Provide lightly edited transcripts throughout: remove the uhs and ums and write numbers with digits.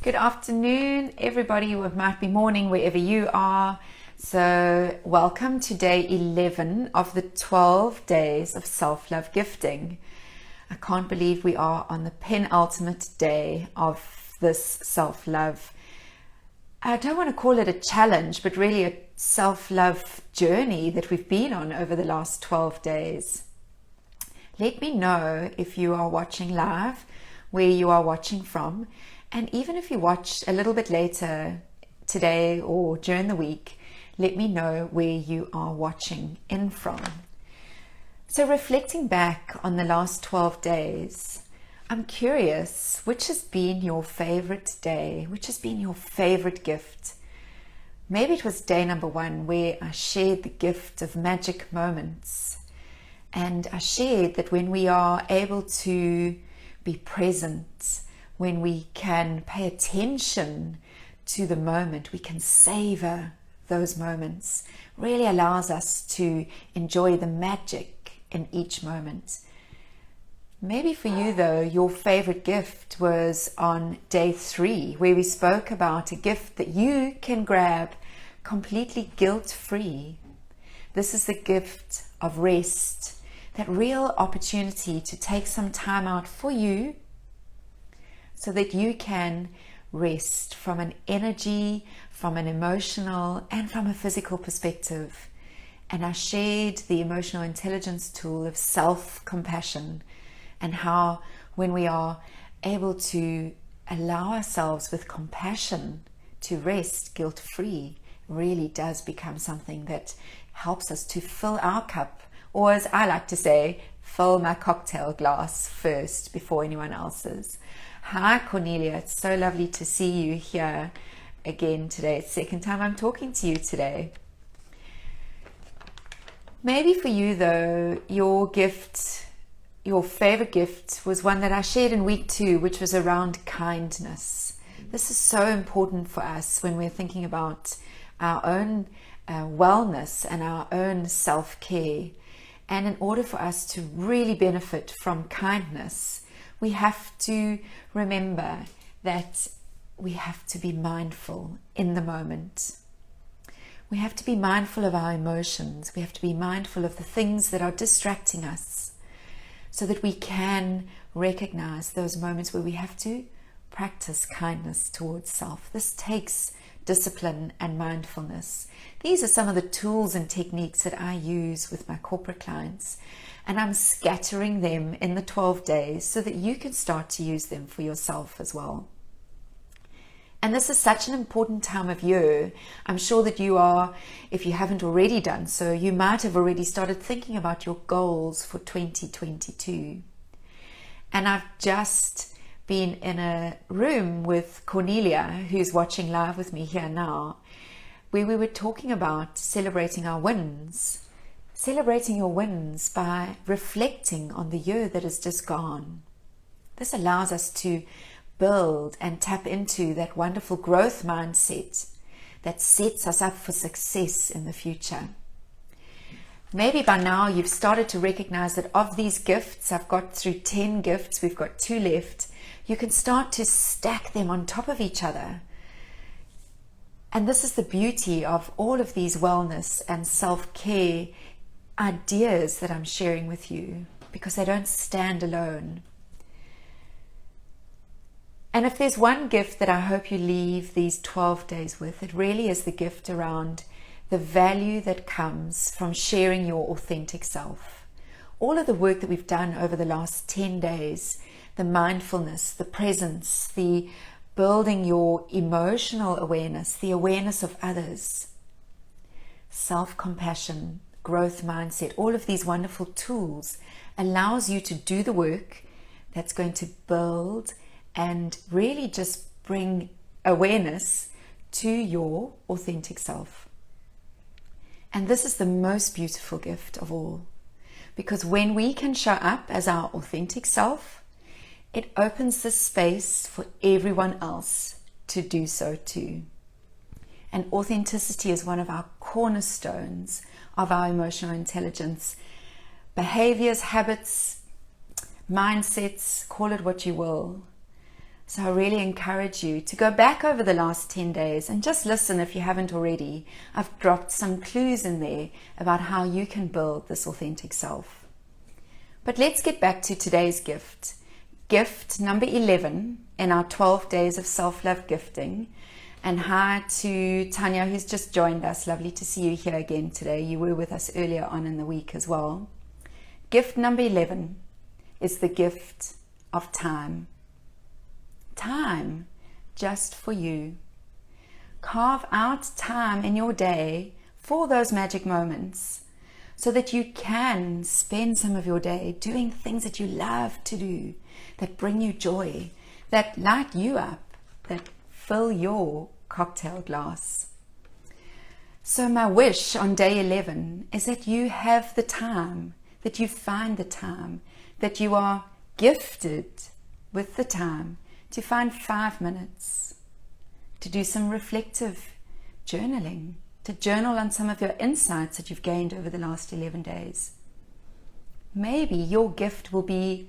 Good afternoon, everybody, or it might be morning wherever you are. So welcome to day 11 of the 12 days of self-love gifting. I can't believe we are on the penultimate day of this self-love. I don't want to call it a challenge, but really a self-love journey that we've been on over the last 12 days. Let me know if you are watching live, where you are watching from. And even if you watch a little bit later today or during the week, let me know where you are watching in from. So reflecting back on the last 12 days, I'm curious, which has been your favorite day? Which has been your favorite gift? Maybe it was day number 1 where I shared the gift of magic moments. And I shared that when we are able to be present, when we can pay attention to the moment, we can savor those moments, really allows us to enjoy the magic in each moment. Maybe for you though, your favorite gift was on day 3, where we spoke about a gift that you can grab completely guilt-free. This is the gift of rest, that real opportunity to take some time out for you, so that you can rest from an energy, from an emotional, and from a physical perspective. And I shared the emotional intelligence tool of self-compassion, and how when we are able to allow ourselves with compassion to rest guilt-free, really does become something that helps us to fill our cup, or as I like to say, fill my cocktail glass first before anyone else's. Hi Cornelia, it's so lovely to see you here again today. It's the second time I'm talking to you today. Maybe for you though, your gift, your favorite gift was one that I shared in week 2, which was around kindness. This is so important for us when we're thinking about our own wellness and our own self-care. And in order for us to really benefit from kindness, we have to remember that we have to be mindful in the moment. We have to be mindful of our emotions. We have to be mindful of the things that are distracting us, so that we can recognize those moments where we have to practice kindness towards self. This takes discipline and mindfulness. These are some of the tools and techniques that I use with my corporate clients, and I'm scattering them in the 12 days so that you can start to use them for yourself as well. And this is such an important time of year. I'm sure that you are, if you haven't already done so, you might have already started thinking about your goals for 2022. And I've just been in a room with Cornelia, who's watching live with me here now, where we were talking about celebrating our wins. Celebrating your wins by reflecting on the year that has just gone. This allows us to build and tap into that wonderful growth mindset that sets us up for success in the future. Maybe by now you've started to recognize that of these gifts, I've got through 10 gifts, we've got 2 left. You can start to stack them on top of each other. And this is the beauty of all of these wellness and self-care ideas that I'm sharing with you, because they don't stand alone. And if there's one gift that I hope you leave these 12 days with, it really is the gift around the value that comes from sharing your authentic self. All of the work that we've done over the last 10 days, the mindfulness, the presence, the building your emotional awareness, the awareness of others, self-compassion, growth mindset, all of these wonderful tools allows you to do the work that's going to build and really just bring awareness to your authentic self. And this is the most beautiful gift of all, because when we can show up as our authentic self, it opens the space for everyone else to do so too. And authenticity is one of our cornerstones of our emotional intelligence. Behaviors, habits, mindsets, call it what you will. So I really encourage you to go back over the last 10 days and just listen if you haven't already. I've dropped some clues in there about how you can build this authentic self. But let's get back to today's gift. Gift number 11 in our 12 days of self-love gifting. And hi to Tanya, who's just joined us. Lovely to see you here again today. You were with us earlier on in the week as well. Gift number 11 is the gift of time. Time just for you. Carve out time in your day for those magic moments so that you can spend some of your day doing things that you love to do, that bring you joy, that light you up, that fill your cocktail glass. So my wish on day 11 is that you have the time, that you find the time, that you are gifted with the time to find 5 minutes to do some reflective journaling, to journal on some of your insights that you've gained over the last 11 days. Maybe your gift will be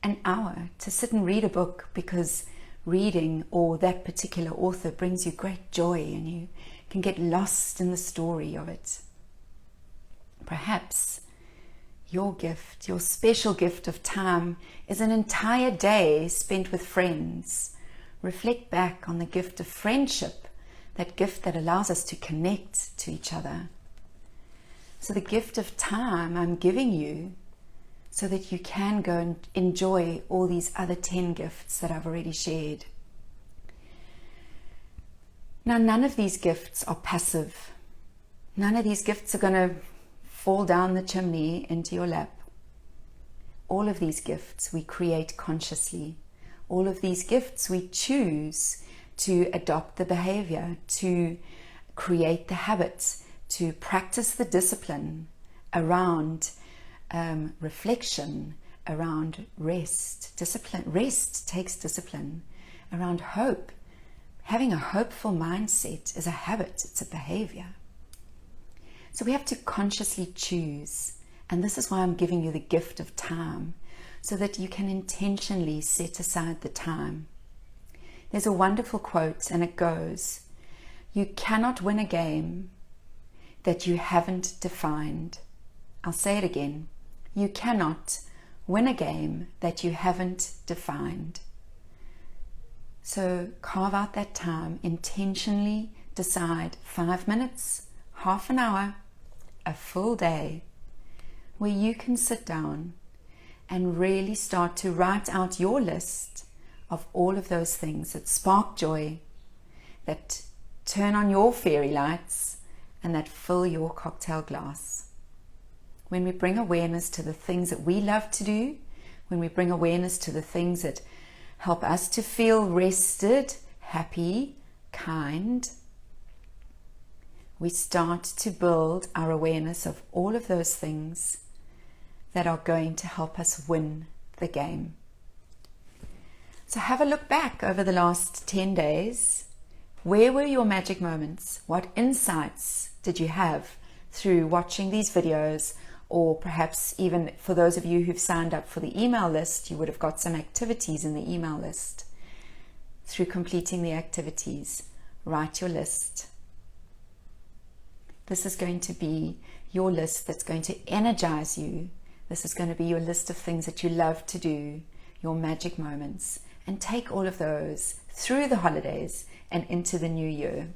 an hour to sit and read a book because reading or that particular author brings you great joy and you can get lost in the story of it. Perhaps your gift, your special gift of time, is an entire day spent with friends. Reflect back on the gift of friendship, that gift that allows us to connect to each other. So the gift of time I'm giving you so that you can go and enjoy all these other 10 gifts that I've already shared. Now, none of these gifts are passive. None of these gifts are going to fall down the chimney into your lap. All of these gifts we create consciously. All of these gifts we choose to adopt the behavior, to create the habits, to practice the discipline around reflection, around rest. Rest takes discipline. Around hope. Having a hopeful mindset is a habit, it's a behavior. So we have to consciously choose, and this is why I'm giving you the gift of time, so that you can intentionally set aside the time. There's a wonderful quote, and it goes, "You cannot win a game that you haven't defined." I'll say it again. You cannot win a game that you haven't defined. So carve out that time, intentionally decide 5 minutes, half an hour, a full day, where you can sit down and really start to write out your list of all of those things that spark joy, that turn on your fairy lights, and that fill your cocktail glass. When we bring awareness to the things that we love to do, when we bring awareness to the things that help us to feel rested, happy, kind, we start to build our awareness of all of those things that are going to help us win the game. So have a look back over the last 10 days. Where were your magic moments? What insights did you have through watching these videos? Or perhaps even for those of you who've signed up for the email list, you would have got some activities in the email list. Through completing the activities, write your list. This is going to be your list that's going to energize you. This is going to be your list of things that you love to do, your magic moments, and take all of those through the holidays and into the new year.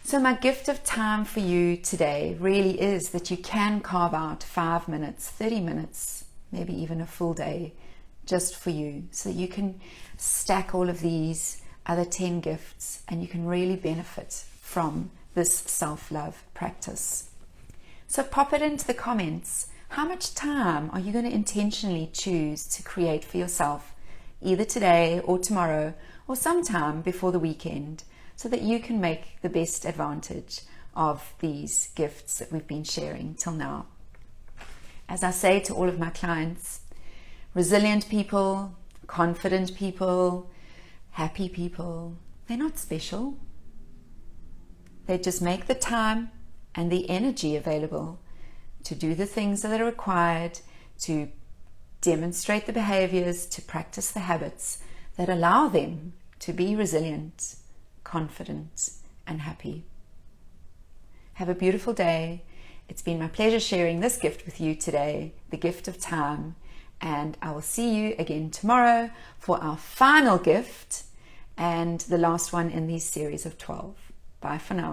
So my gift of time for you today really is that you can carve out 5 minutes, 30 minutes, maybe even a full day just for you, so that you can stack all of these other 10 gifts and you can really benefit from this self-love practice. So pop it into the comments. How much time are you going to intentionally choose to create for yourself, either today or tomorrow or sometime before the weekend, so that you can make the best advantage of these gifts that we've been sharing till now? As I say to all of my clients, resilient people, confident people, happy people, they're not special. They just make the time and the energy available to do the things that are required, to demonstrate the behaviors, to practice the habits that allow them to be resilient, confident, and happy. Have a beautiful day. It's been my pleasure sharing this gift with you today, the gift of time, and I will see you again tomorrow for our final gift and the last one in this series of 12. Bye for now.